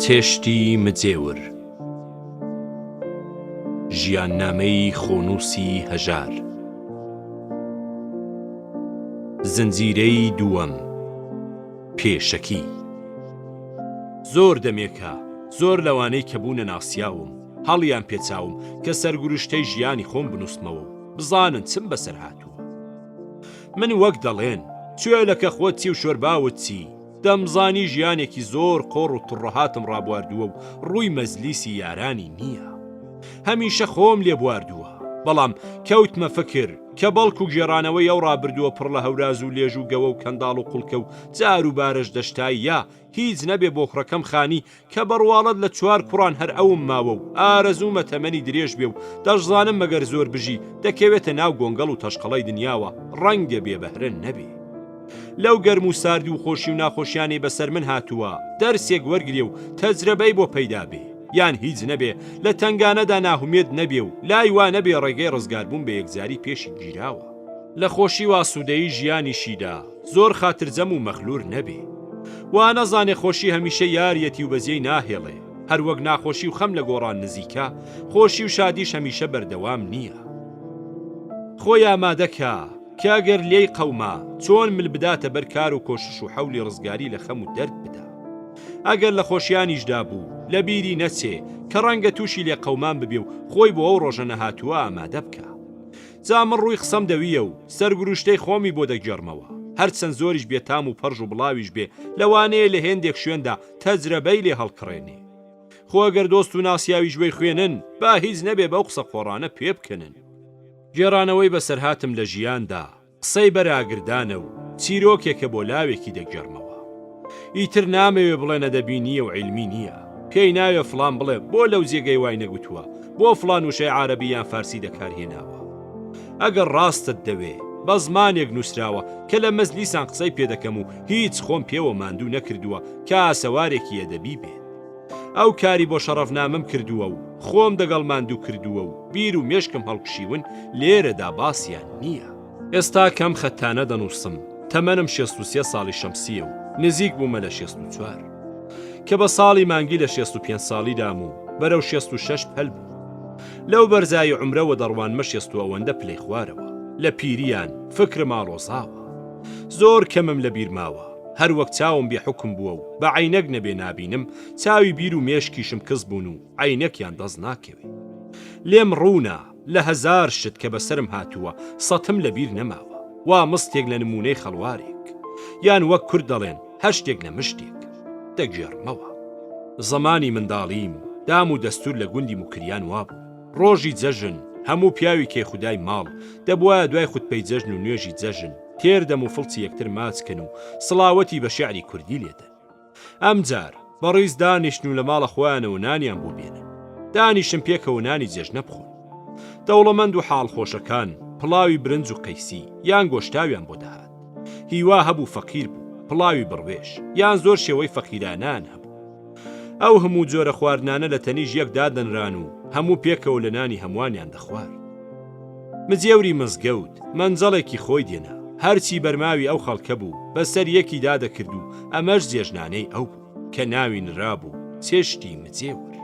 چێشتی مجێور ژیاننامەی خۆنووسی هەژار زنجیرەی دووەم پێشەکی زۆر دەمێکە زۆر لەوانەی کە بوونە ناسیاوم هەڵیان پێچاوم کە سەرگوروشتەی ژیانی خۆم بنووسمەوە و بزانن چم بەسەر هاتووە من وەک دەڵێن کوێلەکە خۆت چی و شۆرباوت چی دەمزانی ژیانێکی زۆر قۆڕ و تڕەهاتم ڕابواردووە و ڕووی مەزلیسی یارانی نییە هەمیشە خۆم لێ بواردووە بەڵام کەوتمە فکر کە بەڵکو و گێڕانەوەی ئەو ڕابردووە پڕ لە هەوراز و لێژ و گەوە و کەنداڵ و قوڵکە و جار و بارەش دەشتایی یا هیچ نەبێ بۆخڕەکەم خانی کە بەڕواڵەت لە چوار کوڕان هەر ئەوم ماوە و ئارەزوومە تەمەنی درێژ بێ و دەشزانم مەگەر زۆر بژی دەکەوێتە ناو گۆنگەڵ و تەشقەڵەی دنیاوە ڕەنگە بێبەهرە نەبێ لەو گەرم و ساردی و خۆشی و ناخۆشیانی بەسەر من هاتووە دەرسێک وەرگێ و تەجرەبەی بۆ پەیدا بێ یان هیچ نەبێ لە تنگانەدا ناهومێت نەبێ و لای وا نەبێ ڕێگەی ڕزگاربوون بە یەکجاری پێشی گیراوە لە خۆشی و ئاسوودەیی ژیانیشیدا زۆر خاترجەم و مەخلور نەبێ وا نەزانێ خۆشی هەمیشە یاریەتی و بەزیەی ناهێڵێ هەروەک ناخۆشی و خەم لە گۆڕان نزیکە خۆشی و شادیش هەمیشە بەردەوام نییە خۆی ئامادەکە کە ئەگەر لێی قەوما چۆن مل بداتە بەر کار و کۆشش و حەولی ڕزگاری لە خەم و دەرد بدا ئەگەر لە خۆشیانیشدا بوو لە بیری نەچێ کە ڕەنگە تووشی لێ قەومان ببێ و خۆی بۆ ئەو ڕۆژە نەهاتووە ئامادە بکە جا من ڕووی قسەم دەویە و سەرگروشتەی خۆمی بۆ دەگەڕمەوە هەرچەند زۆریش بێتام و پەرژ و بڵاویش بێ لەوانەیە لە هێندێک شوێندا تەجرەبەی لێ هەڵکڕێنێ خۆ ئەگەر دۆست و ناسیاوی ژوەی خوێنن با هیچ نەبێ بەو قسە قۆڕانە پێ بکەنن گێڕانەوەی بەسەرهاتم لە ژیاندا قسەی بەراگردانە و چیرۆکێکە بۆ لاوێکی دەگەڕمەوە ئیتر نامەوێ بڵێ نەدەبینیە و عیلمی نییە پێی ناوێ فڵان بڵێ بۆ لەو جێگەی وای نەگوتووە بۆ فڵان وشەی عارەبی یان فارسی دەکارهێناوە ئەگەر ڕاستت دەوێ بە زمانێک نووسراوە کە لە مەزلیسان قسەی پێ دەکەم و هیچ خۆم پێوە ماندوو نەکردووە کە ئاسەوارێکی ئەدەبی بێت ئەو کاری بۆ شەڕەفنامەم کردووە و خۆم دەگەڵ ماندوو کردووە و بیر و مێشکم هەڵکشیون لێرەدا باسییان نییە ئێستا کەم خەتانە دەنووسم تەمەنم 63 ساڵی شەمسیە و نزیک بوومە لە 64 کە بە ساڵی مانگی لە 65 ساڵیدام و بەرەو 66 پەل بوو لەو بەرزای عمرەوە دەڕوانمە 60 ئەوەندە پلەی خوارەوە لە پیریان فکرم ئاڵۆزاوە زۆر کەمم لە بیرماوە هەروەک چاوم بێ حکم بووە و بە عینەک نەبێ نابینم چاوی بیر و مێشکیشم کەس بوون و عینەکیان دەست ناکەوێ لێم ڕوونا لە هەزار شت کە بەسرم هاتووە سەتم لە بیر نەماوە وا مستێک لە نمونەی خەڵوارێک یان وەک کورد دەڵێن هەر شتێک لە مشتێک دەگێڕمەوە زەمانی منداڵیم دام و دەستور لە گوندی موکریان وابوو ڕۆژی جەژن هەموو پیاوی کێخودای ماڵ دەبوایە دوای خوتبەی جەژن و نوێژی جەژن تێردەم و فڵچی یەکتر ماچکەن و سڵاوەتی بە شیعری کوردی لێدەن ئەمجار بەڕیز دانیشتن و لە ماڵە خۆیانەوە نانیان بۆ بێنن دانیشم پێکەوە نانی جێژنە بخۆن دەوڵەمەند و حاڵخۆشەکان پڵاوی برنج و قەیسی یان گۆشتاویان بۆ دەهات هیوا هەبوو فەقیر بوو پڵاوی بڕوێش یان زۆر شێوەی فەقیرانان هەبوو ئەو هەموو جۆرە خواردنانە لە تەنیژ یەک دادەنران و هەموو پێکەوە لە نانی هەمووانیان دەخوارد مجێوری مزگەوت مەنجەڵێکی خۆی دێنا هەرچی بەرماوی ئەو خەڵکە بوو بەسەر یەکی دادەکرد و ئەمەش جێژنانەی ئەو بوو کە ناوی نرابوو چێشتی مجێور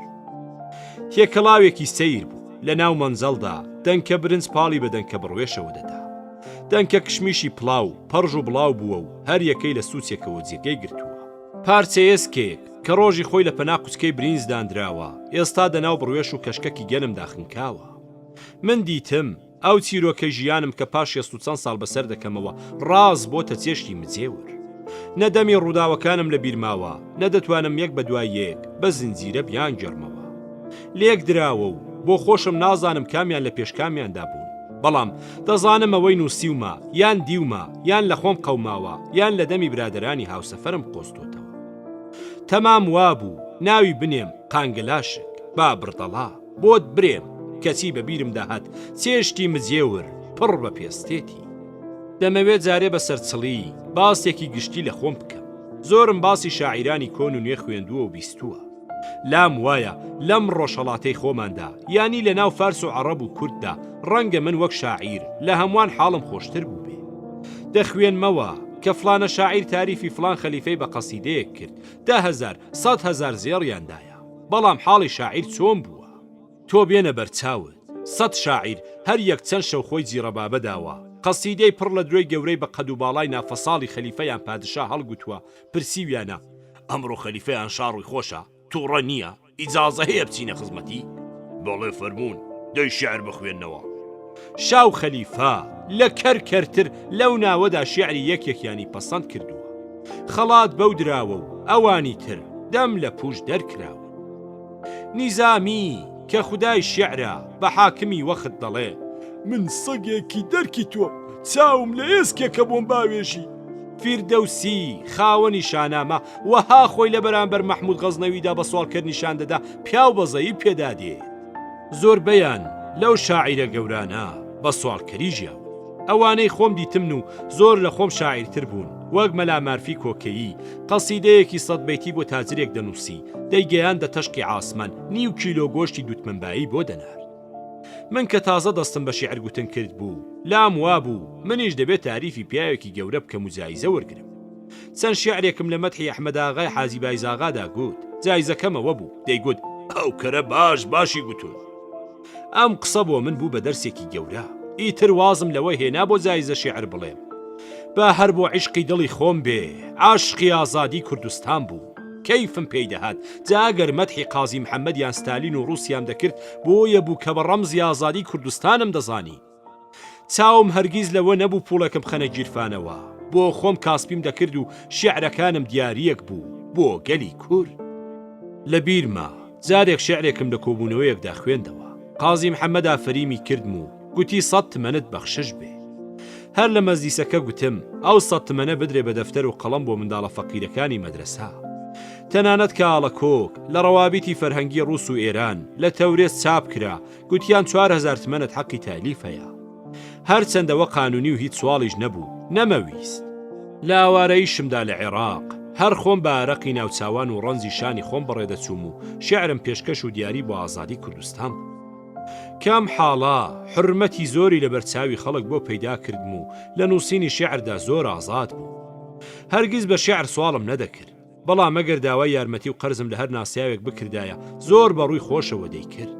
تێکەڵاوێکی سەیر بوو لە ناو مەنجەڵدا دەنکە برنج پاڵی بە دەنکە بڕوێشەوە دەدا دەنکە کشمیشی پڵاو پەرژ و بڵاو بووە و هەر یەکەی لە سوچێکەوە جێگەی گرتووە پارچەیەسکێک کە ڕۆژی خۆی لە پەنا قوچکەی برینز دانراوە ئێستا دەناو بڕوێش و کەشکەکی گەنم داخنکاوە من دیتم ئەو چیرۆکە ژیانم کە پاش 60 چەند ساڵ بەسەر دەکەمەوە ڕاز بۆتە چێشتی مجێور نەدەمی ڕووداوەکانم لە بیرماوە نەدەتوانم یەک بە دوای یەک بە زنجیرە بیان گەڕمەوە لێک دراوە و بۆ خۆشم نازانم کامیان لە پێشکامیاندا بوون بەڵام دەزانم ئەوەی نووسیومە یان دیومە یان لە خۆم قەوماوە یان لە دەمی برادرانی هاوسەفەرم قۆستۆتەوە تەمام وابوو ناوی بنێم قانگلاشک با بڕدەڵا بۆت برێم کەچی بە بیرم داهات چێشتی مجێور پڕ بە پێستێتی دەمەوێت جارێ بە سەرچڵی باسێکی گشتی لە خۆم بکەم زۆرم باسی شاعیرانی کۆن و نوێ خوێندووە و بیستووە لام وایە لەم ڕۆژهەڵاتەی خۆماندا یانی لە ناو فارس و عەرەب و کورددا ڕەنگە من وەک شاعیر لە هەمووان حاڵم خۆشتر بوو بێ دەخوێنمەوە کە فلانە شاعیر تاریفی فلان خەلیفەی بە قەسیدەیەک کرد 10,000 100,000 زێڕیاندایە بەڵام حاڵی شاعیر چۆن بووە تۆ بێنە بەرچاوت 100 شاعیر هەر یەک چەند شەو خۆی جیرەبابە داوە قەسیدەی پڕ لە درۆی گەورەی بە قەد و باڵای نافەساڵی خەلیفەیان پادشا هەڵگوتووە پرسیویانە ئەمڕۆ خەلیفەیان شاڕووی خۆشە تووڕە نییە ئیجازە هەیە بچینە خزمەتی بەڵێ فەرموون دەی شیعر بخوێننەوە شاو خەلیفە لە کەرکەرتر لەو ناوەدا شیعری یەکێکیانی پەسەند کردووە خەڵات بەو دراوە و ئەوانی تر دەم لە پوش دەرکراوە نیزامی کە خودای شیعرە بە حاکمی وەخت دەڵێ من سەگێکی دەرکی تۆ چاوم لە ئێسکێکە بۆم باوێژی فیردەوسی خاوەنی شانامە وەها خۆی لە بەرامبەر مەحموود غەزنەویدا بە سوالکرد نیشان دەدا پیاو بەزەیی پێدادێ زۆربەیان لەو شاعیرە گەورانە بە سوالکەری ژیاو ئەوانەی خۆم دیتمن و زۆر لە خۆم شاعیرتر بوون وەک مەلا مارفی کۆکەیی قەسیدەیەکی 100 بەیتی بۆ تاجرێک دەنووسی دەیگەیاندە تەشقی عاسمان نیو کیلۆ گۆشتی دوتمنبایی بۆ دەنار من کە تازە دەستم بە شیعر گوتن کرد بوو لام وابوو منیش دەبێت تاریفی پیاوێکی گەورە بکەم و جایزە وەرگرم چەند شیعرێکم لە مەدحی ئەحمەد ئاغای حاجی بایزاغادا گوت جایزەکەمەوە بوو دەیگوت ئەو کەرە باشی گوتون ئەم قسە بۆ من بوو بە دەرسێکی گەورە ئیتر وازم لەوە هێنا بۆ جایزە شیعر بڵێم با هەر بۆ عیشقی دڵی خۆم بێ عاشقی ئازادی کوردستان بوو کەیفم پێی دەهات جاگەر مەدحی قازی محەممەدیان ستالین و ڕووسیام دەکرد بۆیە بوو کە بە ڕەمزی ئازادی کوردستانم دەزانی چاوم هەرگیز لەوە نەبوو پوڵەکەم خەنە گیرفانەوە بۆ خۆم کاسبیم دەکرد و شیعرەکانم دیاریەک بوو بۆ گەلی کورد لە بیرما جارێک شیعرێکم لە کۆبوونەوەیەکدا خوێندەوە قازی محەممەد ئافەریمی کردم و گوتی 100 تمەنت بەخشش بێ هەر لە مەزلیسەکە گوتم ئەو 100 تمەنە بدرێ بە دەفتەر و قەڵەم بۆ منداڵە فەقیرەکانی مەدرسە تەنانەت کاڵە کۆک لە ڕەوابیتی فەرهەنگی ڕووس و ئێران لە تەورێت چاپ کرا گوتیان 4,000 تمەنت حەقی تالیفەیە هەرچەندەوە قانونی و هیچ سواڵیش نەبوو نەمەویست لە ئاوارەیشمدا لە عێراق هەر خۆم بە ئارەقی ناوچاوان و ڕەنزی شانی خۆم بەڕێدەچووم و شیعرم پێشکەش و دیاری بۆ ئازادی کوردستان بوو کام حاڵا حرمەتی زۆری لە بەرچاوی خەڵک بۆ پەیدا کردم و لە نووسینی شیعردا زۆر ئازاد بوو هەرگیز بە شیعر سواڵم نەدەکرد بەڵام ئەگەر داوای یارمەتی و قەرزم لە هەر ناسیاوێک بکردایە زۆر بەڕووی خۆشەوە دەیکرد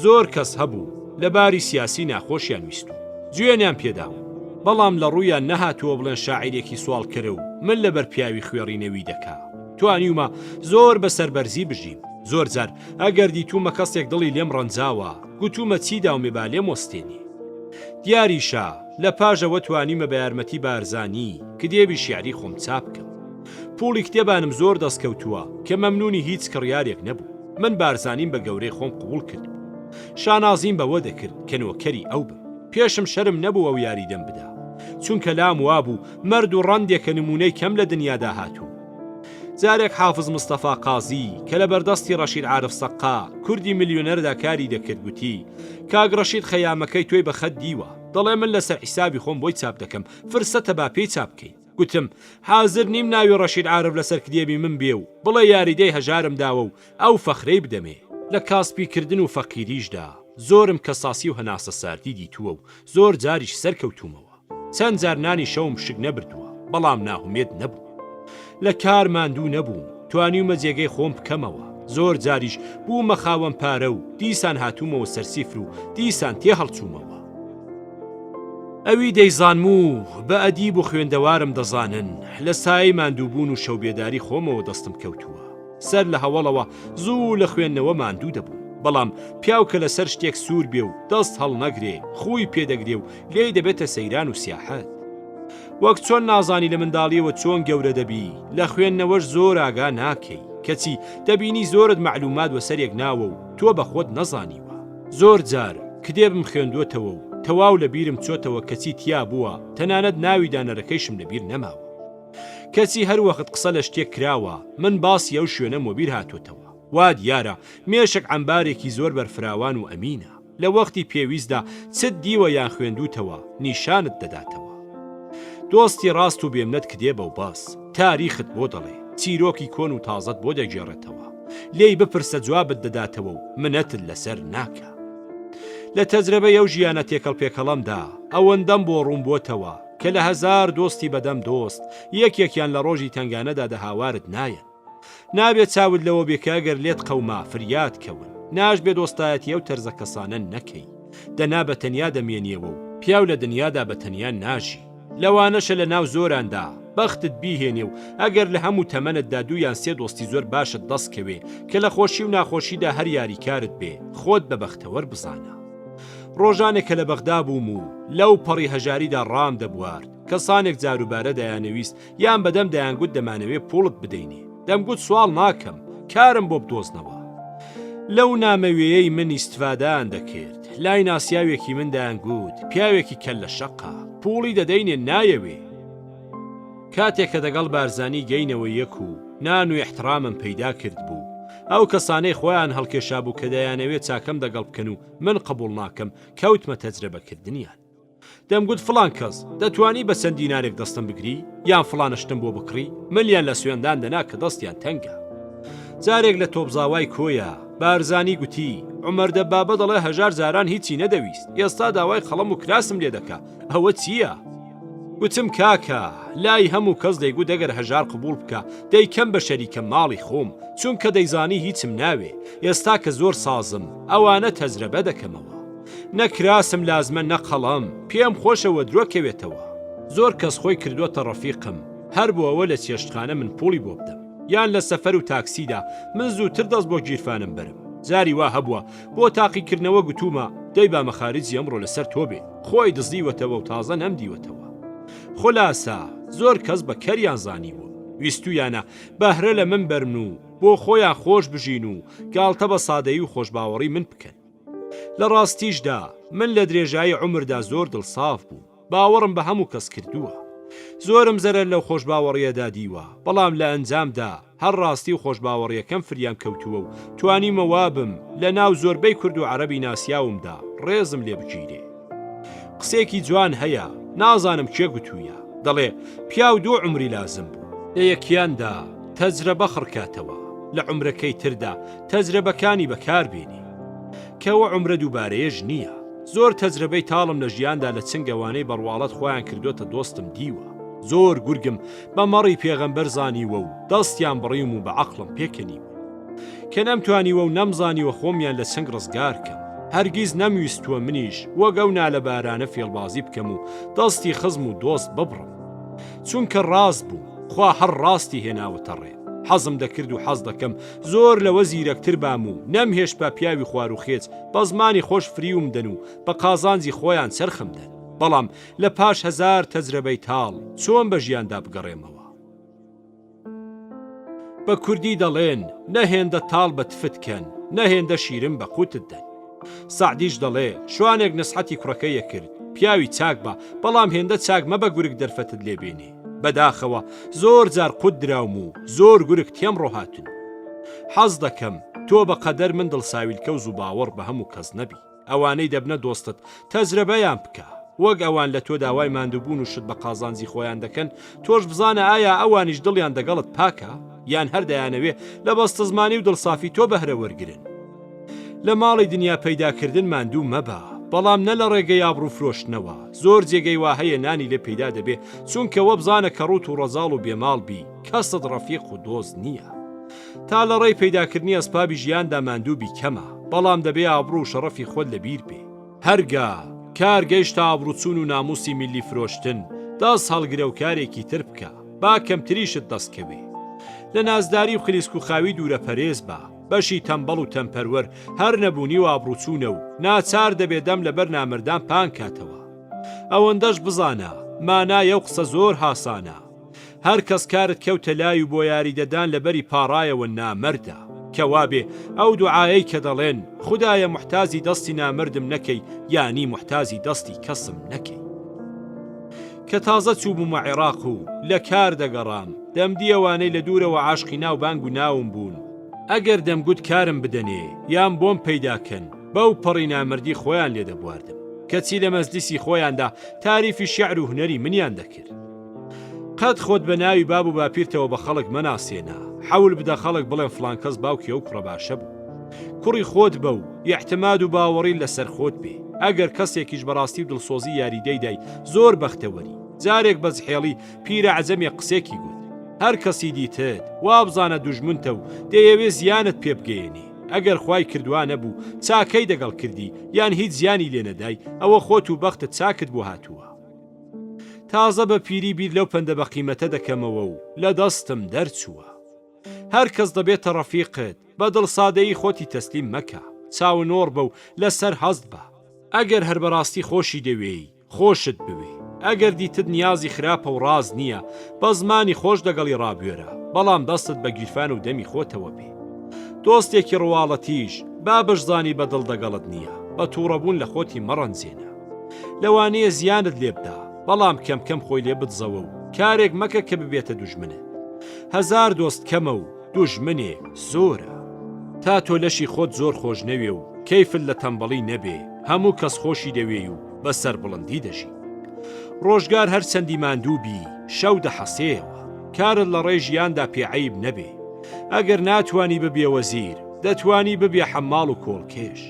زۆر کەس هەبوو لە باری سیاسی ناخۆشیان ویست و گوێنیان پێداوە بەڵام لە ڕوویان نەهاتووە بڵێن شاعیرێکی سوال کرە و من لەبەر پیاوی خوێڕینەوی دەکا توانیومە زۆر بەسەربەرزی بژیم زۆر جار ئەگەر دیتومە کەسێک دڵی لێم ڕەنجاوە گوتومە چیدا و مێبا لێم وەستێنی دیاریشە لە پاژەوە توانیمە بە یارمەتی بارزانی کتێبی شیعری خۆم چاپ بکەم پوڵی کتێبانم زۆر دەستکەوتووە کە مەمنونی هیچ کڕیارێک نەبوو من بارزانیم بە گەورەی خۆم قبول کرد شانازیم بەوە دەکرد کە نۆکەری ئەو بم پێشم شەرم نەبوو ئەو یاری دەم بدا چونکە لام وابوو مەرد و ڕەندێکە نمونەی کەم لە دنیادا هاتوو جارێک حافظ مستەفا قازی کە لە بەردەستی ڕەشید عارف سەقا کوردی میلیۆنەردا کاری دەکرد گوتی کاگ ڕەشید خەیامەکەی توی بە خەت دیوە دەڵێ من لەسەر حیسابی خۆم بۆی چاپ دەکەم فرسەتە با پێی چاپ بکەین گوتم حازر نیم ناوی ڕەشید عارف لەسەر کتێبی من بێ و بڵێ یاریدەی هەژارم داوە و ئەو فەخرەی بدەمێ لە کاسپیکردن و فەقیریشدا زۆرم کەساسی و هەناسە ساردی دیتووە و زۆر جاریش سەرکەوتومەوە چەند جار نانی شەوم شک نەبردووە بەڵام ناهومێت نەبوو لە کار ماندوو نەبووم توانیومە جێگەی خۆم بکەمەوە زۆر جاریش بوومە خاوەن پارە و دیسان هاتوومەوە سەرسیفر و دیسان تێ هەڵچوومەوە ئەوی دەیزانموو بە ئەدیب و خوێندەوارم دەزانن لە سایەی ماندووبوون و شەوبێداری خۆمەوە دەستم کەوتووە سەر لە هەوڵەوە زوو لە خوێندنەوە ماندوو دەبوو بەڵام پیاو کە لەسەر شتێک سوور بێ و دەست هەڵ نەگرێ خوی پێدەگرێ و لێی دەبێتە سەیران و سیاحەت وەک چۆن نازانی لە منداڵیەوە چۆن گەورە دەبی لە خوێندنەوەش زۆر ئاگا ناکەی کەچی دەبینی زۆرت معلومات وەسەرێک ناوە و تۆ بە خۆت نەزانیوە زۆر جار کتێبم خوێندوتەوە و تەواو لە بیرم چۆتەوە کەچی تیا بووە تەنانەت ناوی دانەرەکەیشم لە بیر نەماوە کەچی هەر وەخت قسە لە شتێک کراوە من باسی ئەو شوێنە مۆبیر هاتوتەوە وا دیارە مێشک عەمبارێکی زۆر بەرفراوان و ئەمینە لە وەختی پێویستدا چت دیوە یان خوێندوتەوە نیشانت دەداتەوە دۆستی ڕاست و بێمنەت کتێبە و باس تاریخت بۆ دەڵێ چیرۆکی کۆن و تازەت بۆ دەگێڕێتەوە لێی بپرسە جوابت دەداتەوە و منەتت لەسەر ناکە لە تەجربەی ئەو ژیانە تێکەڵ پێکەڵەمدا ئەوەندەم بۆ ڕوون بۆتەوە کە لە هەزار دۆستی بەدەم دۆست یەکێکیان لە ڕۆژی تنگانەدا دەهاوارت نایەن. نابێت چاود لەوە بێکە ئەگەر لێت قەوما فریاد کەون، ناشبێت دۆستایەتی ئەو تەرزە کەسانە نەکەی. دەنا بە تەنیا دەمێنیەوە و پیاو لە دنیادا بە تەنیا ناژی. لەوانەشە لە ناو زۆراندا بەختت بیهێنێ و ئەگەر لە هەموو تەمەنتدا دوویان سێ دۆستی زۆر باشت دەستکەوێ کە لە خۆشی و ناخۆشیدا هەر یاریکارت بێ، خۆت بە بەختەوەر بزانە. ڕۆژانێک کە لە بەغدا بووم و لەو پەڕی هەژاریدا ڕام دەبوارد، کەسانێک جاروبارە دەیانەویست یان بەدەم دەیانگوت دەمانەوێت پوڵت بدەینێ. دەمگوت سوال ناکەم، کارم بۆ بدۆزنەوە. لەو نامەوێیەی من ئیستفادەیان دەکرد. لای ناسیاوێکی من دەیانگوت پیاوێکی کەل لە شەقا، پوڵی دەدەینێ نایەوێ. کاتێک کە دەگەڵ بارزانی گەینەوە یەک و نان و احترامم پەیدا کرد بوو، ئەو کەسانەی خۆیان هەڵکێشا بوو کە دەیانەوێت چاکەم دەگەڵ بکەن و من قبول ناکەم، کەوتمە تەجربەکردنیان. دەمگوت فڵان کەس دەتوانی بە چەند دینارێک دەستم بگری یان فڵانشتم بۆ بکڕی، ملیان لە سوێندان دەنا کە دەستیان تەنگە. جارێک لە تۆپزاوای کۆیە بارزانی گوتی عومەر دەبابە دەڵێ هەژار جاران هیچی نەدەویست، ئێستا داوای خەڵەم و کراسم لێ دەکا، ئەوە چییە؟ گوتم کاکە لای هەموو کەس دەیگوت ئەگەر هەژار قبول بکە دەیکەم بە شەریکە ماڵی خۆم، چونکە دەیزانی هیچم ناوێ. ئێستا کە زۆر سازم ئەوانە تەجربە دەکەمەوە، نەکراسم لازمە نەقەڵم، پێم خۆشەوە درۆکەوێتەوە. زۆر کەس خۆی کردووەتە ڕەفیقم، هەر بۆەوە لە چێشتخانە من پوڵی بۆ بدەم یان لە سەفەر و تاکسیدا من زووتر دەست بۆ گیرفانم برم. جاری وا هەبووە بۆ تاقیکردنەوە گوتومە دەی با مەخارجی ئەمڕۆ لەسەر تۆ بێ، خۆی دزدیوەتەوە و تازە نەمدیوەتەوە. خولاسە زۆر کەس بە کەریان زانیوە، ویستویانە بەهرە لە من بەرن و بۆ خۆیان خۆش بژین و گاڵتە بە سادەیی و خۆشباوەڕی من بکەن. لە ڕاستیشدا من لە درێژایی عمردا زۆر دڵساف بوو، باوەڕم بە هەموو کەس کردووە. زۆرم زەرەر لەو خۆشباوەڕیەدا دیوە، بەڵام لە ئەنجامدا هەر ڕاستی و خۆشباوەڕیەکەم فریام کەوتووە و توانیمەوە بم لە ناو زۆربەی کورد و عەرەبی ناسیاومدا ڕێزم لێ بگیرێ. قسێکی جوان هەیە، نازانم کێ گوتوویە، دەڵێ پیاو دوو عمری لازم بوو، لە یەکیاندا تەجربە خڕکاتەوە، لە عمرەکەی تردا تەجربەکانی بەکار بێنی، کەوە عمرە دووبارەیەش نییە. زۆر تەجربەی تاڵم لە ژیاندا لە چنگەوانەی بەڕواڵەت خۆیان کردوتە دۆستم دیوە. زۆر گورگم بە مەڕی پێغەمبەر زانیوە و دەستیان بڕیم و بە عەقڵم پێکەنیوە کە نەمتوانیوە و نەمزانیوە خۆمیان لە چنگ ڕزگار کەم. هەرگیز نەمویستووە منیش وەک ئەو نالەبارانە فێڵبازی بکەم و دەستی خزم و دۆست ببڕم، چونکە ڕاست بوو، خوا هەر ڕاستی هێناوەتە ڕێ. حەزم دەکرد و حەز دەکەم زۆر لەوە زیرەکتر بام و نەمهێش بە پیاوی خوار و خێچ بە زمانی خۆش فریوم دەن و بە قازانجی خۆیان چرخم دەن. بەڵام لە پاش هەزار تەجربەی تاڵ چۆن بە ژیاندا بگەڕێمەوە؟ بە کوردی دەڵێن نەهێندە تاڵ بە تفتکەن، نەهێندە شیرم بە قوتت دەن. سعدیش دەڵێ شوانێک نسحەتی کوڕەکەیە کرد، پیاوی چاک بە، بەڵام هێندە چاک مەبە گورگ دەرفەتت لێبێنێ. بەداخەوە زۆر جار قوت دراوم و زۆر گورگ تێم ڕۆهاتن. حەز دەکەم تۆ بە قەدەر من دڵساویلکەوز و باوەڕ بە هەموو کەس نەبی. ئەوانەی دەبنە دۆستت تەجربەیان بکە، وەک ئەوان لە تۆ داوای ماندووبوون و شت بە قازانجی خۆیان دەکەن، تۆش بزانە ئایا ئەوانیش دڵیان دەگەڵت پاکە یان هەر دەیانەوێ لە بەستە زمانی و دڵسافی تۆ بەهرە وەرگرن. لە ماڵی دنیا پەیداکردن ماندوو مەبە، بەڵام نە لە ڕێگەی ئابڕوو فرۆشتنەوە. زۆر جێگەی وا هەیە نانی لێ پەیدا دەبێ، چونکەوە بزانە کە ڕوت و ڕەزاڵ و بێماڵ بی، کەست ڕەفیق و دۆز نییە. تا لە ڕێی پەیداکردنی ئەسپابی ژیاندا ماندووبی کەمە، بەڵام دەبێ ئابڕوو و شەڕەفی خۆت لەبیر بێ. هەرگا کار گەیشتە ئابڕوچوون و ناموسی میلی فرۆشتن، دەست هەڵگرە و کارێکی تر بکە، با کەمتریشت دەستکەوێ. لە نازداری و خلیسک و خاوی دوورە پەرێز بە، بەشی تەمبەڵ و تەمپەروەر هەر نەبوونی و ئابڕوچوونە و ناچار دەبێ دەم لەبەر نامردان پان کاتەوە. ئەوەندەش بزانە مانایە و قسە زۆر هاسانە. هەر کەس کارت کەوتە لای و بۆ یاری دەدان لەبەری پاڕایەوە نامەردە، کەوابێ ئەو دوعایەی کە دەڵێن خودایە محتازی دەستی نامردم نەکەی، یانی محتازی دەستی کەسم نەکەی. کە تازە چوو بوومە عێراق و لە کار دەگەڕام، دەمدی ئەوانەی لە دوورەوە عاشقی ناو بانگ و ناوم بوون. ئەگەر دەمگوت کارم بدەنێ یان بۆم پەیداکەن، بەو پەڕی نامردی خۆیان لێ دەبواردم، کەچی لە مەزلیسی خۆیاندا تاریفی شیعر و هونەری منیان دەکرد. قەت خۆت بە ناوی باب و باپیرتەوە بە خەڵک مەناسێنە، حەول بدە خەڵک بڵێن فڵان کەس باوکی ئەو کوڕە باشە بوو. کوڕی خۆت بە و ئیحتیماد و باوەڕی لەسەر خۆت بێ. ئەگەر کەسێکیش بەڕاستی و دڵسۆزی یاریدەیدای زۆر بەختەوەری، جارێک بەزحێڵی پیرە عەجەمێ قسێکی گوت: هەر کەسی دیتت وا بزانە دوژمنتە و دەیەوێ زیانت پێ بگەێنێ. ئەگەر خوای کردووە نەبوو چاکەی دەگەڵ کردی یان هیچ زیانی لێ نەدای، ئەوە خۆت و بەختت چاکت بۆ هاتووە. تازە بە پیری بیر لەو پەندە بە قیمەتە دەکەمەوە و لە دەستم دەرچووە. هەر کەس دەبێتە ڕەفیقت، بە دڵسادەیی خۆتی تەسلیم مەکە، چاونۆڕ بە و لەسەر هەست بە. ئەگەر هەر بەڕاستی خۆشی دەوێی، خۆشت بوێ. ئەگەر دیتت نیازی خراپە و ڕاز نییە، بە زمانی خۆش دەگەڵی ڕابێرە، بەڵام دەستت بە گیرفان و دەمی خۆتەوە بێ. دۆستێکی ڕواڵەتیش با بشزانی بەدڵ دەگەڵت نییە، بە تووڕەبوون لە خۆتی مەڕەنجێنە. لەوانەیە زیانت لێ بدا، بەڵام کەم خۆی لێ بتزەوە و کارێک مەکە کە ببێتە دوژمنت. هەزار دۆست کەمە و دوژمنێک زۆرە. تا تۆ لەشی خۆت زۆر خۆش نەوێ و کەیفت لە تەمبەڵی نەبێ، هەموو کەس خۆشی دەوێ و بەسەر بڵندی دەژی. ڕۆژگار هەر چەندی ماندوو بی، شەو دەحەسێەوە. کارت لە ڕێژیاندا پێعەیب نەبێ. ئەگەر ناتوانی ببێ وەزیر، دەتوانی ببێ حەماڵ و کۆڵکێش.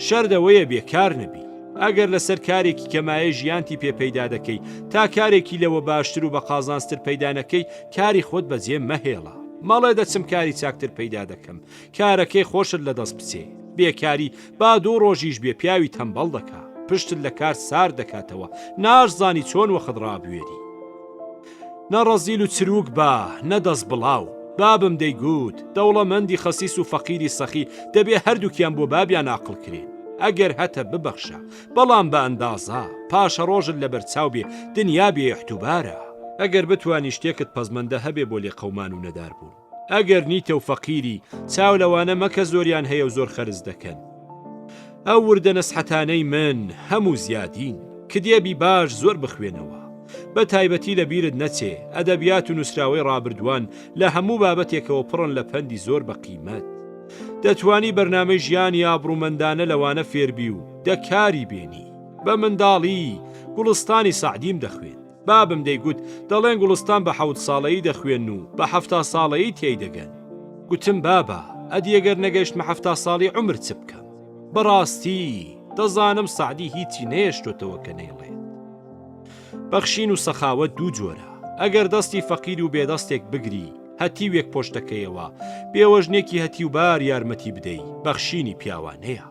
شەردەوەیە بێکار نەبی. ئەگەر لەسەر کارێکی کەمایە ژیانتی پێپەیدا دەکەی، تا کارێکی لەوە باشتر و بە قازانستر پەیدانەکەی، کاری خۆت بەجێ مەهێڵە. مەڵێ دەچم کاری چاکتر پەیدا دەکەم، کارەکەی خۆشت لە دەست بچێ. بێکاری با دوو ڕۆژیش بێ پیاوی تەمبەڵ دەکا، پشتت لە کار سار دەکاتەوە، ناشزانی چۆن وەخت ڕابوێری. نەڕەزیل و چروک بە، نەدەست بڵاو. بابم دەیگوت دەوڵەمەندی خەسیس و فەقیری سەخی دەبێ هەردووکیان بۆ بابیان عاقڵ کرێن. ئەگەر هەتە ببەخشە، بەڵام بە ئەندازە، پاشە ڕۆژت لە بەرچاو بێ، دنیا بێ احتوبارە. ئەگەر بتوانی شتێکت پەزمەندە هەبێ بۆ لێ قەومان و نەدار بوون. ئەگەر نیتە و فەقیری، چاو لەوانە مەکە زۆریان هەیە و زۆر خەرز دەکەن. ئەو وردە نەسحەتانەی من هەموو زیادین، کدێبی باش زۆر بخوێنەوە. بە تایبەتی لە بیرت نەچێ، ئەدەبیات و نووسراوەی ڕابردووان لە هەموو بابەتێکەوە پڕن لە پەندی زۆر بە قیمەت. دەتوانی بەرنامەی ژیانی ئابڕوومەندانە لەوانە فێربی و دەکاری بێنی. بە منداڵی گوڵستانی سەعدیم دەخوێن. بابم دەیگوت دەڵێن گوڵستان بە 7 ساڵەیی دەخوێن و بە 7 ساڵەیی تێیدەگەن. گوتم بابا، ئەدیەگەر نەگەیشتمە 7 ساڵی عمر چ بکەم؟ بەڕاستی دەزانم سەعدی هیچی نەیەشتۆتەوە کە نەیڵێت. بەخشین و سەخاوەت دوو جۆرە. ئەگەر دەستی فەقیر و بێدەستێک بگری، هەتیوێک پۆشتەکەیەوە، بێوەژنێکی هەتی و بار یارمەتی بدەی، بەخشینی پیاوانەیە.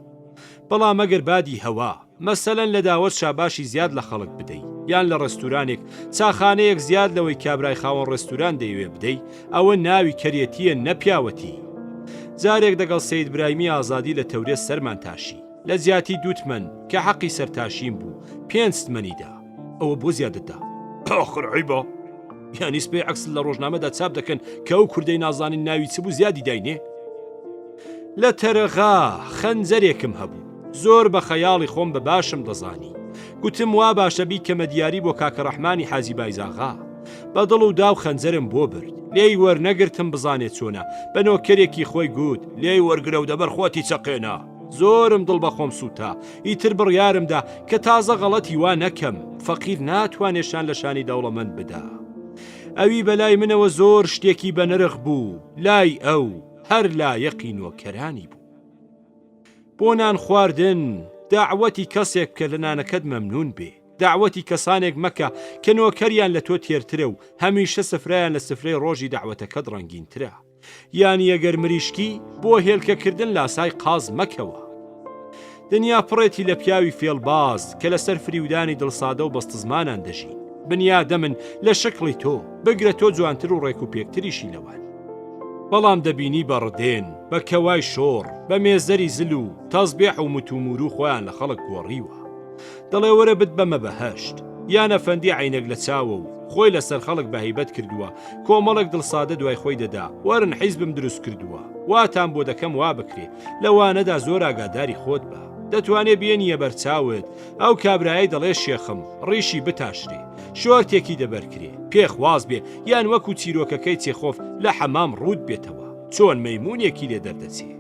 بەڵام ئەگەر بادی هەوا، مەسەلەن لە داوەت شاباشی زیاد لە خەڵک بدەی، یان لە ڕێستورانێک چاخانەیەک زیاد لەوەی کابرای خاوەن ڕێستوران دەیوێ بدەی، ئەوە ناوی کەرێتیە نەپیاوەتی. جارێک دەگەڵ سەید برایمی ئازادی لە تەورێت سەرمان تاشی، لە زیاتی دوتمەن کە حەقی سەرتاشیم بوو، 5 تمەنیدا. ئەوە بۆ زیادتدا. ئاخر عیبە، یانی سپێ عەکس لە ڕۆژنامەدا چاپ دەکەن کە ئەو کوردەی نازانین ناوی چ بوو زیادی داینێ. لە تەرەغا خەنجەرێکم هەبوو، زۆر بە خەیاڵی خۆم بە باشم دەزانی. گوتم وا باشە بی کە مەدیاری بۆ کاکە ڕەحمانی حاجی بایزاغا. بە دڵ و داو خەنجەرم بۆ برد، لێی وەرنەگرتم بزانێت چۆنە. بە نۆکەرێکی خۆی گوت لێی وەرگرە و دەبەر خۆتی چەقێنە. زۆرم دڵ بە خۆم سووتا، ئیتر بڕیارمدا کە تازە غەڵەتی وا نەکەم. فەقیر ناتوانێشان لە شانی دەوڵەمەند بدا. ئەوی بەلای منەوە زۆر شتێکی بە نرخ بوو، لای ئەو هەر لایەقی نۆکەرانی بوو. بۆ نان خواردن داعوەتی کەسێک کە لە نانەکەت مەمنون بێ، داعوەتی کەسانێک مەکە کە نۆکەریان لە تۆ تێرترە و هەمیشە سفرەیان لە سفرەی ڕۆژی داعوەتەکەت ڕەنگینترە. یانی ئەگەر مریشکی بۆ هێلکەکردن لاسای قاز مەکەوە. دنیا پڕێتی لە پیاوی فێڵباز کە لەسەر فریودانی دڵسادە و بەستزمانان دەژین. بنیادە من لە شکڵی تۆ بگرە تۆ جوانتر و ڕێک و پێکتریشی لەوان. بەڵام دەبینی بەڕدێن، بە کەوای شۆڕ، بە مێزەری زل و تەزبیح و متومور و خۆیان لە خەڵک گۆڕیوە. دەڵێ وەرە بت بەمە بەهەشت، یان ئەفەندی عینەک لە چاوە و خۆی لەسەر خەڵک بە هەیبەت کردووە. کۆمەڵک دڵسادە دوای خۆی دەدا، وەرن حیزبم دروست کردووە، واتان بۆ دەکەم وا بکرێ. لەوانەدا زۆر ئاگاداری خۆت بە. دەتوانێ بێنیە بەرچاوت، ئەو کابرایی دەڵێ شێخم ڕیشی بتاشرێ، شۆرتێکی دەبەرکرێ، پێخواز بێ، یان وەکو چیرۆکەکەی چێخۆف لە حەمام ڕوود بێتەوە، چۆن مەیمونێکی لێ دەردەچێ.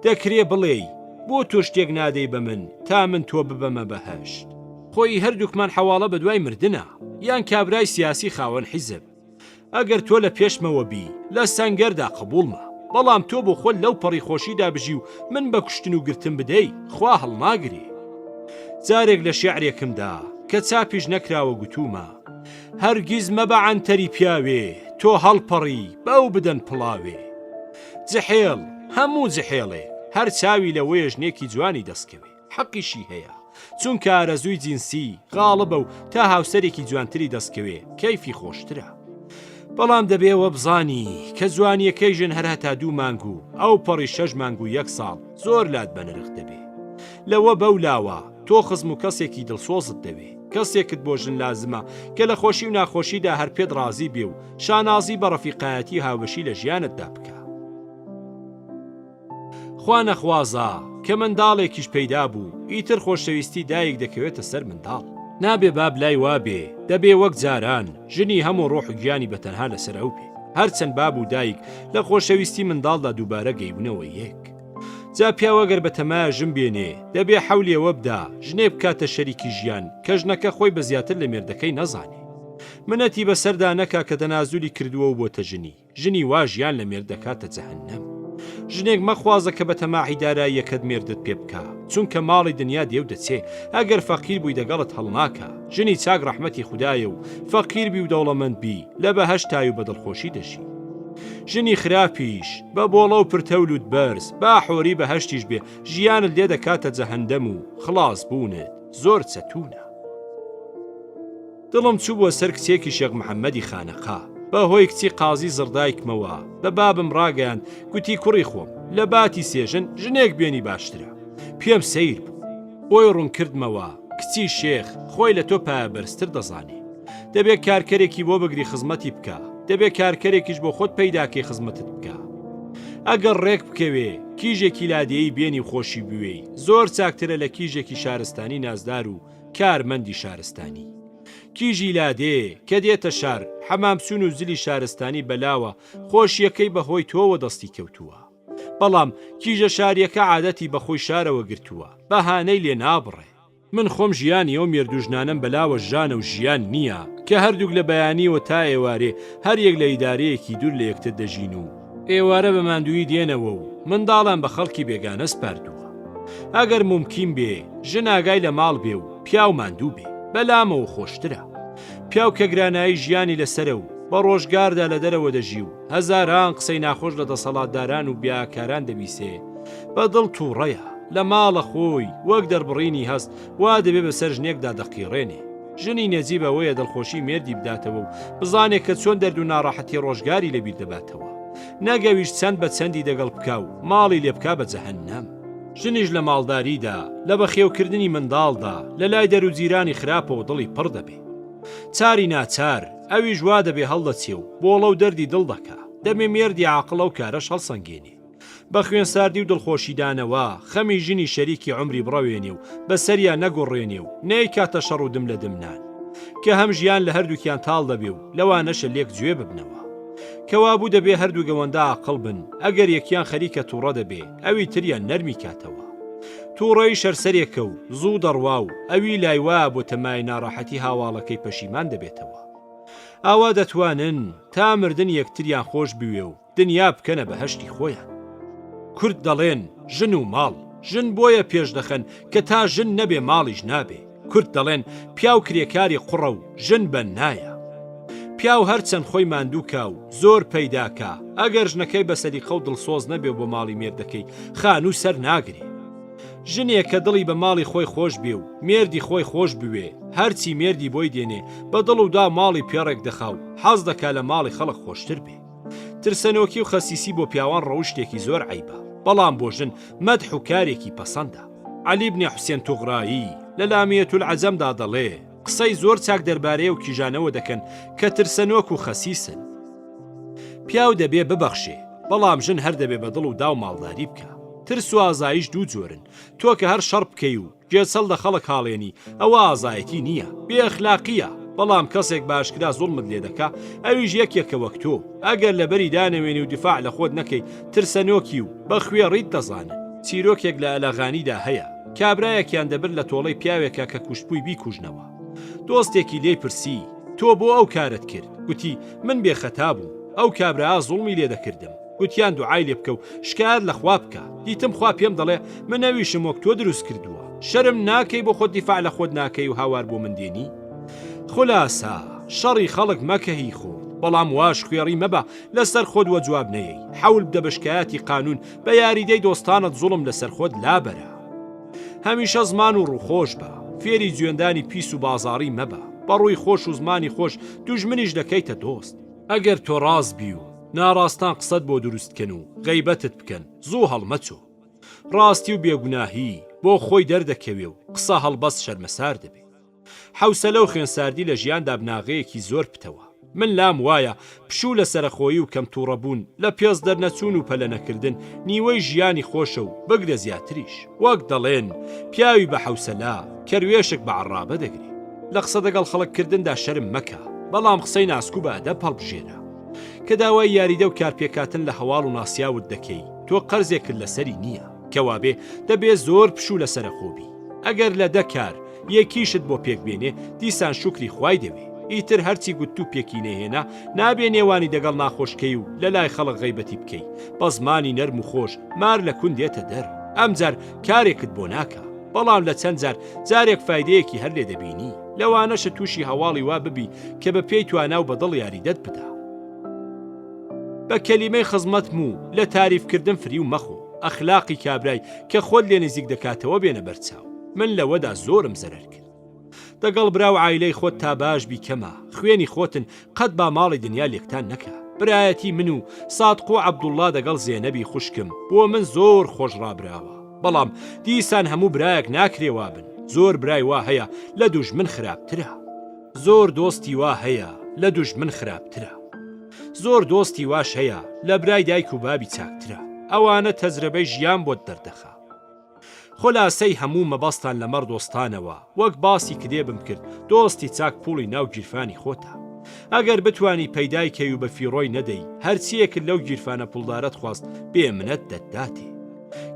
دەکرێ بڵێی بۆ تۆ شتێک نادەی بە من تا من تۆ ببەمە بەهەشت. خۆی هەردووکمان حەواڵە بە دوای مردنە، یان کابرای سیاسی خاوەن حیزب. ئەگەر تۆ لە پێشمەوە بی، لە سەنگەردا قبوڵمە، بەڵام تۆ بۆ خۆت لەو پەڕی خۆشیدا بژی و من بە کوشتن و گرتن بدەی، خوا هەڵناگرێ. جارێک لە شیعرێکمدا کە چاپیش نەکراوە گوتومە، هەرگیز مەبە عنتەری پیاوێ تۆ هەڵپەڕی بەو بدەن پڵاوێ جەحێڵ هەموو جەحێڵێ هەر چاوی لە وێ ژنێکی جوانی دەستکەوێ حەقیشی هەیە چونکە ئارەزووی جینسی غاڵبە و تا هاوسەرێکی جوانتری دەستکەوێ کەیفی خۆشترە بەڵام دەبێەوە بزانی کە جوانیەکەی ژن هەر هەتا 2 مانگ و ئەو پەڕی 6 مانگ و 1 ساڵ زۆر لات بەنرخ دەبێ لەوە بەولاوە تۆ خزم و کەسێکی دڵسۆزت دەوێ کەسێکت بۆ ژن لازمە کە لە خۆشی و ناخۆشیدا هەر پێت ڕازی بێ و شانازی بە ڕەفیقایەتی هاوبەشی لە ژیانتدا بکە خوا نەخوازە کە منداڵێکیش پەیدا بوو ئیتر خۆشەویستی دایک دەکەوێتە سەر منداڵ نابێ باب لای وابێ دەبێ وەک جاران ژنی هەموو ڕۆح و گیانی بەتەنها لەسەر ئەو بێ هەرچەند باب و دایک لە خۆشەویستی منداڵدا دووبارە گەیبوونەوە یەک جا پیاوەگەر بە تەمایە ژن بێنێ دەبێ حەولێوە بدا ژنێ بکاتە شەریکی ژیان کە ژنەکە خۆی بە زیاتر لە مێردەکەی نەزانێ منەتی بەسەردا نەکا کە دەنازولی کردووە و بۆتە ژنی وا ژیان لە مێردەکاتە جەهەنەم ژنێک مەخوازە کە بە تەماحی داراییەکەت مێردت پێ بکە چونکە ماڵی دنیا دێو دەچێ ئەگەر فەقیر بووی دەگەڵت هەڵناکە ژنی چاک ڕەحمەتی خوددایە و فەقیر بی و دەوڵەمەند بی لە بەهەشتای و بەدڵخۆشی دەژی ژنی خراپیش بە بۆڵە و پرتەولوت بەرز با حۆری بەهەشتیش بێ ژیانت لێ دەکاتە جەهەندەم و خلاص بوونت زۆر چەتونە دڵم چوو بۆ سەر کچێکی شێخ محەممەدی خانەقا بە هۆی کچی قازی زڕدایکمەوە بە بابم ڕاگەیان گوتی کوڕی خۆم لە باتی سێژن ژنێک بێنی باشترە پێم سەیر بوو بۆی ڕوون کردمەوە کچی شێخ خۆی لە تۆ پایە بەرزتر دەزانێ دەبێت کارکەرێکی بۆ بگری خزمەتی بکە دەبێت کارکەرێکیش بۆ خۆت پەیداکەی خزمەتت بکە ئەگەر ڕێک بکەوێ کیژێکی لادێی بێنی و خۆشی بوێی زۆر چاکترە لە کیژێکی شارستانی نازدار و کارمەندی شارستانی کیژی لادێ کە دێتە شار حەمامسون و زلی شارستانی بەلاوە خۆشیەکەی بەهۆی تۆوە دەستی کەوتووە بەڵام کیژە شاریەکە عادەتی بەخۆی شارەوە گرتووە بەهانەی لێ نابڕێ من خۆم ژیانی ئەو مێردوژنانم بەلاوە ژانە و ژیان نییە کە هەردووک لە بەیانیەوە تا ئێوارێ هەر یەک لە ئیدارەیەکی دوور لە یەکتر دەژین و ئێوارە بە ماندووی دێنەوە و منداڵان بە خەڵکی بێگانە سپاردووە ئەگەر مومکین بێ ژن ئاگای لە ماڵ بێ و پیاو ماندوو بێ بەلامەوە خۆشترە پیاو کە گرانایی ژیانی لەسرە و بە ڕۆژگاردا لە دەرەوە دەژی و هەزاران قسەی ناخۆش لە دەسەڵاتداران و بیاکاران دەبیسێ بە دڵ تووڕەیە لە ماڵە خۆی وەک دەربڕینی هەست وا دەبێ بەسەر ژنێکدا دەقیڕێنێ ژنی نەجیب ئەوەیە دڵخۆشی مێردی بداتەوە و بزانێت کە چۆن دەرد و ناڕەحەتی ڕۆژگاری لەبیر دەباتەوە نەگەویش چەند بە چەندی دەگەڵ بکە و ماڵی لێ بکا بە جەهەنەم ژنیش لە ماڵداریدا لە بەخێوکردنی منداڵدا لە لای دەروجیرانی خراپەوە دڵی پڕ دەبێ چاری ناچار ئەویش وا دەبێ هەڵدەچێ و بۆڵە و دەردی دڵ دەکا دەمێ مێردی عاقڵە و کارەش هەڵسەنگێنێ بە خوێن ساردی و دڵخۆشیدانەوە خەمی ژنی شەریکی عمری بڕەوێنێ و بەسەریان نەگۆڕێنێ و نەی کاتە شەڕ و دم لە دمنان کە هەم ژیان لە هەردووکیان تاڵ دەبێ و لەوانەشە لێک گوێ ببنەوە کەوا بوو دەبێ هەردوو گەوەندە عاقڵ بن ئەگەر یەکیان خەریکە تووڕە دەبێ ئەوی تریان نەرمی کاتەوە تووڕەی شەرسەرێکە و زوو دەڕوا و ئەوی لایوا بۆ تەمای ناڕەحەتی هاواڵەکەی پەشیمان دەبێتەوە ئاوا دەتوانن تا مردن یەکتریان خۆش بوێ و دنیا بکەنە بەهەشتی خۆیان کورد دەڵێن ژن و ماڵ ژن بۆیە پێش دەخەن کە تا ژن نەبێ ماڵیش نابێ کورد دەڵێن پیاو کرێکاری قوڕە و ژن بەن نایە پیاو هەرچەند خۆی ماندووکە و زۆر پەیداکە ئەگەر ژنەکەی بەسەریقە و دڵسۆز نەبێ بۆ ماڵی مێردەکەی خان و سەر ناگرێ ژنێک کە دڵی بە ماڵی خۆی خۆش بێ و مێردی خۆی خۆش بوێ هەرچی مێردی بۆی دێنێ بە دڵ و دا ماڵی پێڕێک دەخا و حەز دەکا لە ماڵی خەڵک خۆشتر بێ ترسەنۆکی و خەسیسی بۆ پیاوان ڕەوشتێکی زۆر عیبە بەڵام بۆ ژن مەدح و کارێکی پەسەندە عەلی بنی حوسێن توغرایی لە لامیەت العەجەمدا دەڵێ قسەی زۆر چاک دەربارەیە و کیژانەوە دەکەن کە ترسەنۆک و خەسیسن پیاو دەبێ ببەخشێ بەڵام ژن هەر دەبێ بە دڵ و دا و ماڵداری بکە ترس و ئازایش دوو جۆرن تۆ کە هەر شەڕ بکەی و گێسەڵ لە خەڵک هاڵێنی ئەوە ئازایەتی نییە بێئەخلاقیە بەڵام کەسێک باشکرا زوڵمت لێ دەکا ئەویش یەکێکە وەک تۆ ئەگەر لەبەری دانەوێنی و دیفاع لە خۆت نەکەی ترسەنۆکی و بەخوێ ڕیت دەزانن چیرۆکێک لە ئەلەغانیدا هەیە کابرایەکیان دەبر لە تۆڵەی پیاوێکە کە کوشتبووی بیکوژنەوە دۆستێکی لێی پرسی تۆ بۆ ئەو کارت کرد گوتی من بێخەتا بووم ئەو کابرا زوڵمی لێ دەکردم گوتیان دوعای لێ بکە و شکار لە خوا بکە دیتم خوا پێم دەڵێ من ئەویشم وەک تۆ دروست کردووە شەرم ناکەی بۆ خۆت دیفاع لە خۆت ناکەی و هاوار بۆ من دێنی خولاسە شەڕی خەڵک مەکە هی خۆت، بەڵام واش خوێڕی مەبە لەسەر خۆت وە جواب نەیەی. حەول بدە بەشکایەتی قانون بە یاریدەی دۆستانت زوڵم لەسەر خۆت لابەرە. هەمیشە زمان و ڕووخۆش بە، فێری جوێندانی پیس و بازاڕی مەبە، بەڕووی خۆش و زمانی خۆش دوژمنیش دەکەیتە دۆست. ئەگەر تۆ ڕاست بی و ناڕاستان قسەت بۆ دروستکەن و غەیبەتت بکەن، زوو هەڵمەچۆ. ڕاستی و بێگوناهی بۆ خۆی دەردەکەوێ و قسە هەڵبەست شەرمەسار دەبێت. حوسەلە و خوێنساردی لە ژیاندا بناغەیەکی زۆر پتەوە. من لام وایە پشوو لە سەرخۆیی و کەم تووڕەبوون لە پێز دەرنەچوون و پەلە نەکردن نیوەی ژیانی خۆشە و بگرە زیاتریش. وەک دەڵێن پیاوی بە حوسەلا کەروێشک بە عەڕابە دەگرێت. لە قسە دەگەڵ خەڵککردندا شەرم مەکە، بەڵام قسەی ناسکو بە ئەدەب هەڵبژێرە. کە داوای یاریدە و کارپێکاتن لە هەواڵ و ناسیاوت دەکەی، تۆ قەرزێکت لەسەری نییە، کەوابێ دەبێ زۆر پشوو لە سەرخۆبی. ئەگەر لە دەکار یەکیشت بۆ پێک بێنێ، دیسان شوکری خوای دەوێ. ئیتر هەرچی گوت و پێکی نەهێنا نابێ نێوانی دەگەڵ ناخۆشکەی و لە لای خەڵک غەیبەتی بکەی، بە زمانی نەرم و خۆش مار لە کون دێتە دەر. ئەمجار کارێکت بۆ ناکە، بەڵام لە چەند جارێک فایدەیەکی هەر لێ دەبینی. لەوانەشە تووشی هەواڵی وا ببی کە بە پێی توانا و بەدڵ یاریدەت بدا. بە کەلیمەی خزمەتم و لە تاریفکردن فری و مەخۆ. ئەخلاقی کابرای کە خۆت لێ نزیک دەکاتەوە بێنە بەرچاو. من لەوەدا زۆرم زەرەر کرد. دەگەڵ برا و عایلەی خۆت تا باش بیکەمە، خوێنی خۆتن قەت با ماڵی دنیا لێکتان نەکە. برایەتی من و سادق و عەبدوڵڵا دەگەڵ زێنەبی خوشکم بۆ من زۆر خۆش ڕابراوە، بەڵام دیسان هەموو برایەک ناکرێوا بن. زۆر برای وا هەیە لە دوژمن خراپترە، زۆر دۆستی وا هەیە لە دوژمن خراپترە، زۆر دۆستی واش هەیە لە برای دایک و بابی چاکترە. ئەوانە تەجربەی ژیان بۆت دەردەخا. خلاصەی هەموو مەبەستان لەمەڕ دۆستانەوە. وەک باسی کدێبم کرد، دۆستی چاک پوڵی ناو گیرفانی خۆتە. ئەگەر بتوانی پەیدای کەی و بە فیڕۆی نەدەی، هەرچیەکت لەو گیرفانە پوڵدارەت خواست بێ منەت دەتداتێ.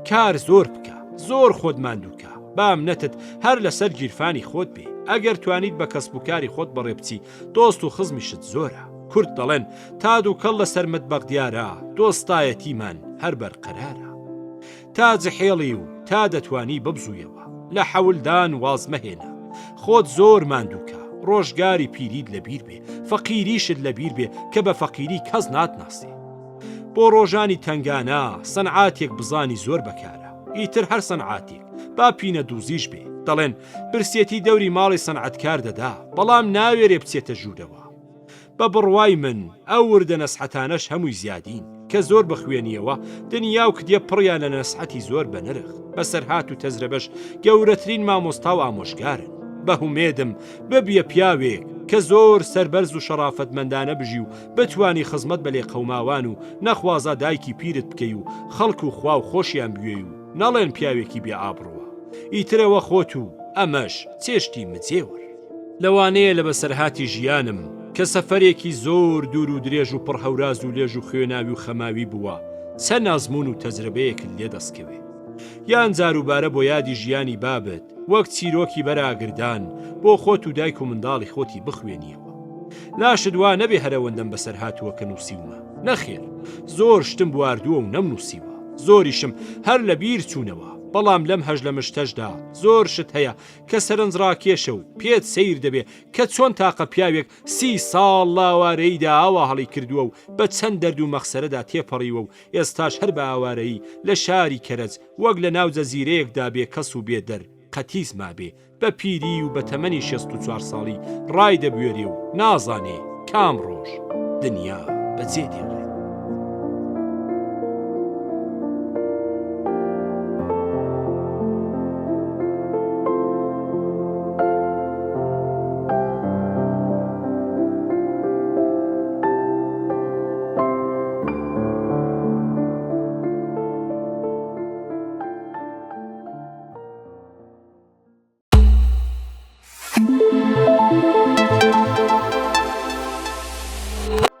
کار زۆر بکە، زۆر خۆت ماندووکە، با منەتت هەر لەسەر گیرفانی خۆت بێ. ئەگەر توانیت بە کەسب و کاری خۆت بەڕێ بچی، دۆست و خزمیشت زۆرە. کورد دەڵێن تاد و کەڵ لەسەر متبەق دیارە، دۆستایەتیمان هەر بەرقەرارە. تا جحێڵی و تا دەتوانی ببزوویەوە، لە حەولدان واز مەهێنە. خۆت زۆر ماندووکە، ڕۆژگاری پیرید لەبیر بێ، فەقیریشت لەبیر بێ کە بە فەقیری کەس ناتناسێ. بۆ ڕۆژانی تنگانە سەنعاتێک بزانی زۆر بەکارە. ئیتر هەر سەنعاتێک با پینە دووزیش بێ. دەڵێن برسێتی دەوری ماڵی سەنعەتکار دەدا، بەڵام ناوێرێ بچێتە ژوورەوە. بە بڕوای من ئەو وردە نەسحەتانەش هەمووی زیادین کە زۆر بخوێنیەوە. دنیا و کدێ پڕیان لە نەسحەتی زۆر بە نرخ. بەسەرهات و تەجربەش گەورەترین مامۆستا و ئامۆژگارن. بەهومێدم ببیە پیاوێک کە زۆر سەربەرز و شەرافەتمەندانە بژی و بتوانی خزمەت بە لێ قەوماوان و نەخوازا دایکی پیرت بکەی و خەڵک و خوا و خۆشیان بگوێی و نەڵێن پیاوێکی بێ ئابڕوە. ئیترەوە خۆت و ئەمەش چێشتی مجێوە. لەوانەیە لە بەسەرهاتی ژیانم کە سەفەرێکی زۆر دوور و درێژ و پڕهەوراز و لێژ و خوێناوی و خەماوی بووە، چەند ئازمون و تەجربەیەکت لێ دەستکەوێ. یان جاروبارە بۆ یادی ژیانی بابت وەک چیرۆکی بەراگردان بۆ خۆت و دایک و منداڵی خۆتی بخوێنیەوە. لاشت وا نەبێ هەرەوەندەم بەسەر هاتووە کە نووسیومە. نەخێر، زۆر شتم بواردووە و نەمنووسیوە، زۆریشم هەر لە بیر چوونەوە. بەڵام لەم هەژ لە مشتەشدا زۆر شت هەیە کە سەرنجڕاکێشە و پێت سەیر دەبێ کە چۆن تاقە پیاوێک 30 ساڵ لاوارەیدا ئاوا هەڵی کردووە و بە چەند دەرد و مەخسەرەدا تێپەڕیوە و ئێستاش هەر بە ئاوارەیی لە شاری کەرەج وەک لە ناو جەزیرەیەکدا بێ کەس و بێ دەر قەتیز مابێ، بە پیری و بە تەمەنی 64 ساڵی ڕای دەبوێری و نازانێ کام ڕۆژ دنیا بەجێ دێڵێ.